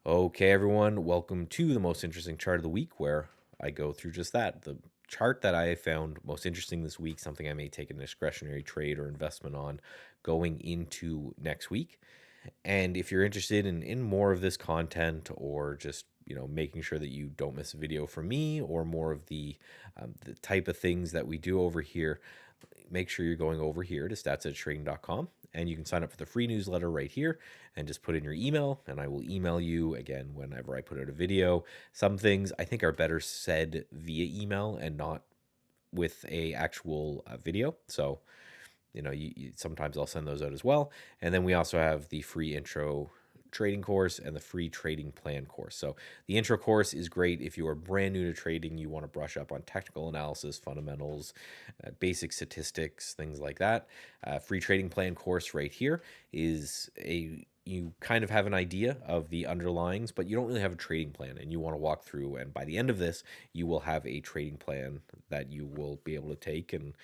Okay, everyone, welcome to the most interesting chart of the week, where I go through just that. The chart that I found most interesting this week, something I may take a discretionary trade or investment on going into next week. And if you're interested in more of this content, or just making sure that you don't miss a video from me, or more of the type of things that we do over here, make sure you're going over here to StatsEdgeTrading.com, and you can sign up for the free newsletter right here and just put in your email, and I will email you again whenever I put out a video. Some things I think are better said via email and not with a actual video. So sometimes I'll send those out as well. And then we also have the free intro trading course and the free trading plan course. So the intro course is great if you are brand new to trading, you want to brush up on technical analysis, fundamentals, basic statistics, things like that. Free trading plan course right here is you kind of have an idea of the underlyings, but you don't really have a trading plan, and you want to walk through. And by the end of this, you will have a trading plan that you will be able to take and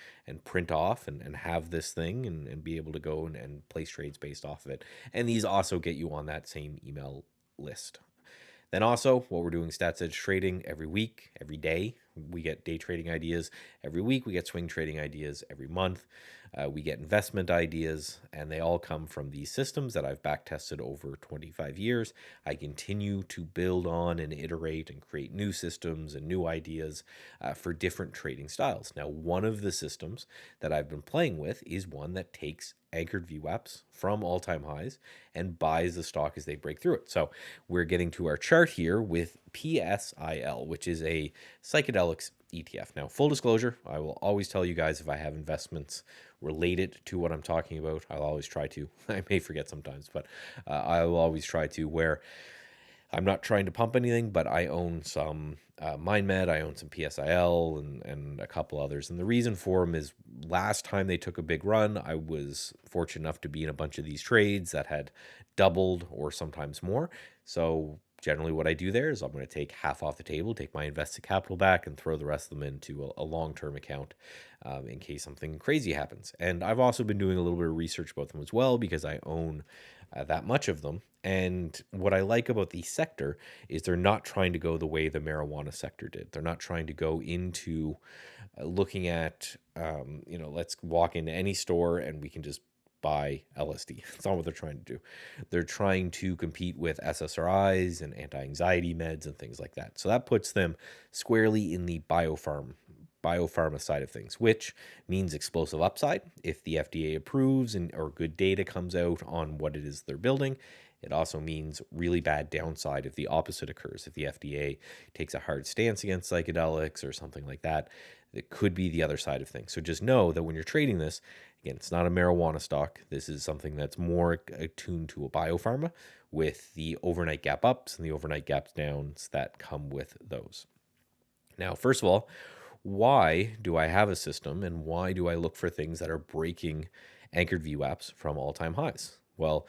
print off and have this thing and be able to go and place trades based off of it. And these also get you on that same email list. Then also, what we're doing, Stats Edge Trading, every week, every day. We get day trading ideas every week. We get swing trading ideas every month. We get investment ideas, and they all come from these systems that I've back tested over 25 years. I continue to build on and iterate and create new systems and new ideas for different trading styles. Now, one of the systems that I've been playing with is one that takes anchored VWAPs from all-time highs and buys the stock as they break through it. So we're getting to our chart here with PSIL, which is a psychedelics ETF. Now, full disclosure, I will always tell you guys if I have investments related to what I'm talking about. I'll always try to. I may forget sometimes, but I will always try to, where I'm not trying to pump anything, but I own some MindMed, I own some PSIL, and a couple others. And the reason for them is, last time they took a big run, I was fortunate enough to be in a bunch of these trades that had doubled or sometimes more. So generally what I do there is I'm going to take half off the table, take my invested capital back, and throw the rest of them into a long-term account in case something crazy happens. And I've also been doing a little bit of research about them as well, because I own that much of them. And what I like about the sector is they're not trying to go the way the marijuana sector did. They're not trying to go into looking at, let's walk into any store and we can just buy LSD. That's not what they're trying to do. They're trying to compete with SSRIs and anti-anxiety meds and things like that. So that puts them squarely in the biopharma side of things, which means explosive upside if the FDA approves or good data comes out on what it is they're building. It also means really bad downside if the opposite occurs. If the FDA takes a hard stance against psychedelics or something like that, it could be the other side of things. So just know that when you're trading this, again, it's not a marijuana stock. This is something that's more attuned to a biopharma, with the overnight gap ups and the overnight gaps downs that come with those. Now, first of all, why do I have a system, and why do I look for things that are breaking anchored VWAPs from all-time highs? Well,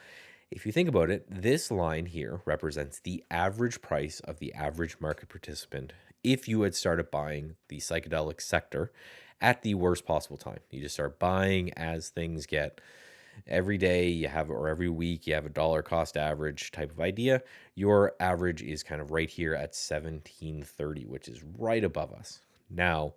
if you think about it, this line here represents the average price of the average market participant if you had started buying the psychedelic sector at the worst possible time. You just start buying as things get, every day you have, or every week you have a dollar cost average type of idea. Your average is kind of right here at 1730, which is right above us. Now,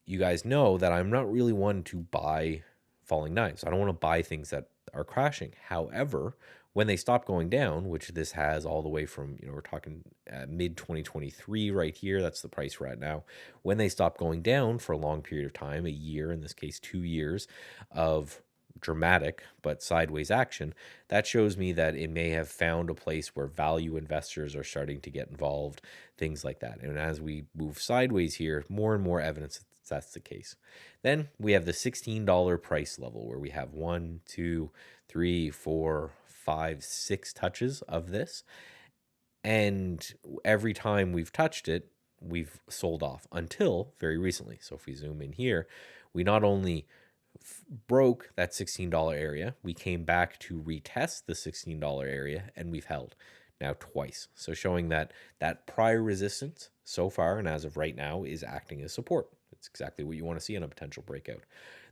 you guys know that I'm not really one to buy falling knives. I don't want to buy things that are crashing. However, when they stop going down, which this has all the way from, we're talking mid 2023 right here, that's the price we're at now. When they stop going down for a long period of time, a year, in this case 2 years of dramatic but sideways action, that shows me that it may have found a place where value investors are starting to get involved, things like that. And as we move sideways here, more and more evidence that that's the case. Then we have the $16 price level, where we have 1, 2, 3, 4, 5, 6 touches of this. And every time we've touched it, we've sold off until very recently. So if we zoom in here, we not only broke that $16 area, we came back to retest the $16 area, and we've held now twice. So showing that that prior resistance so far, and as of right now, is acting as support. It's exactly what you want to see in a potential breakout.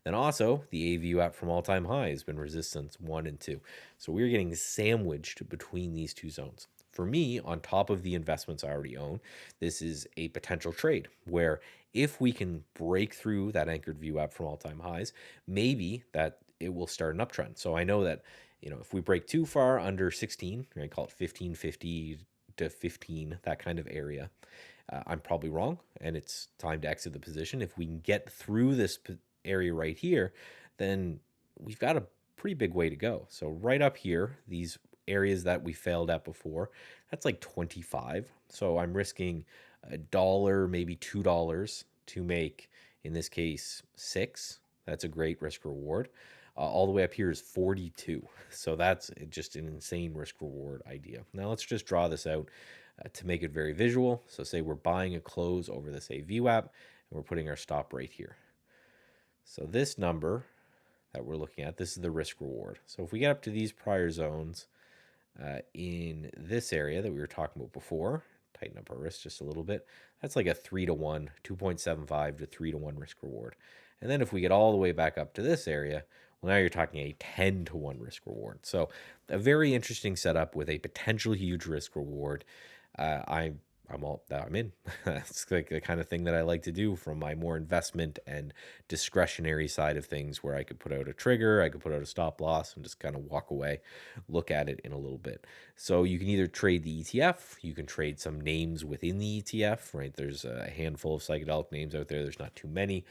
Then also, the AVWAP from all-time high has been resistance 1 and 2. So we're getting sandwiched between these two zones. for me, on top of the investments I already own, this is a potential trade where if we can break through that anchored VWAP from all-time highs, maybe that it will start an uptrend. So I know that, if we break too far under 16, right, call it 1550 to 15, that kind of area, I'm probably wrong, and it's time to exit the position. If we can get through this area right here, then we've got a pretty big way to go. So right up here, these areas that we failed at before, that's like 25. So I'm risking $1, maybe $2 to make, in this case, 6. That's a great risk reward. All the way up here is 42. So that's just an insane risk reward idea. Now let's just draw this out to make it very visual. So say we're buying a close over this VWAP, and we're putting our stop right here. So this number that we're looking at, this is the risk reward. So if we get up to these prior zones in this area that we were talking about before, tighten up our risk just a little bit, that's like a 3-to-1, 2.75 to 3-to-1 risk reward. And then if we get all the way back up to this area, well, now you're talking a 10-to-1 risk reward. So a very interesting setup with a potential huge risk reward. I'm in. That's like the kind of thing that I like to do from my more investment and discretionary side of things, where I could put out a trigger, I could put out a stop loss, and just kind of walk away, look at it in a little bit. So you can either trade the ETF, you can trade some names within the ETF, right? There's a handful of psychedelic names out there. There's not too many.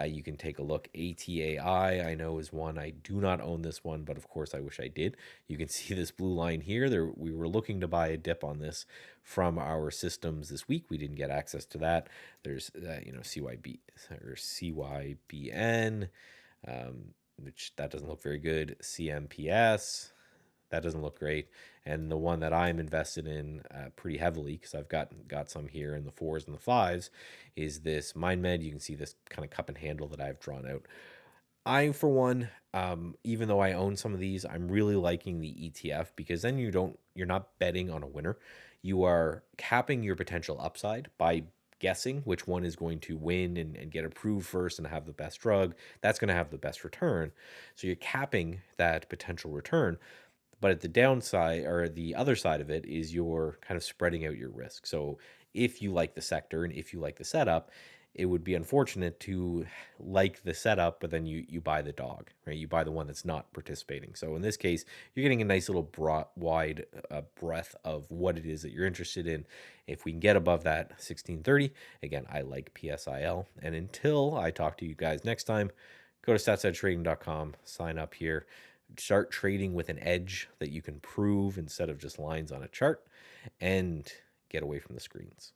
You can take a look. ATAI, I know, is one. I do not own this one, but of course I wish I did. You can see this blue line here. There, we were looking to buy a dip on this from our systems this week. We didn't get access to that. There's CYB or CYBN, which that doesn't look very good. CMPS, that doesn't look great. And the one that I'm invested in pretty heavily, because I've got some here in the 4s and the 5s, is this MindMed. You can see this kind of cup and handle that I've drawn out. I, for one, even though I own some of these, I'm really liking the ETF, because then you're not betting on a winner. You are capping your potential upside by guessing which one is going to win and get approved first and have the best drug. That's going to have the best return. So you're capping that potential return. But at the downside, or the other side of it, is you're kind of spreading out your risk. So if you like the sector and if you like the setup, it would be unfortunate to like the setup, but then you buy the dog, right? You buy the one that's not participating. So in this case, you're getting a nice little wide breadth of what it is that you're interested in. If we can get above that 1630, again, I like PSIL. And until I talk to you guys next time, go to StatsEdgeTrading.com, sign up here, start trading with an edge that you can prove instead of just lines on a chart, and get away from the screens.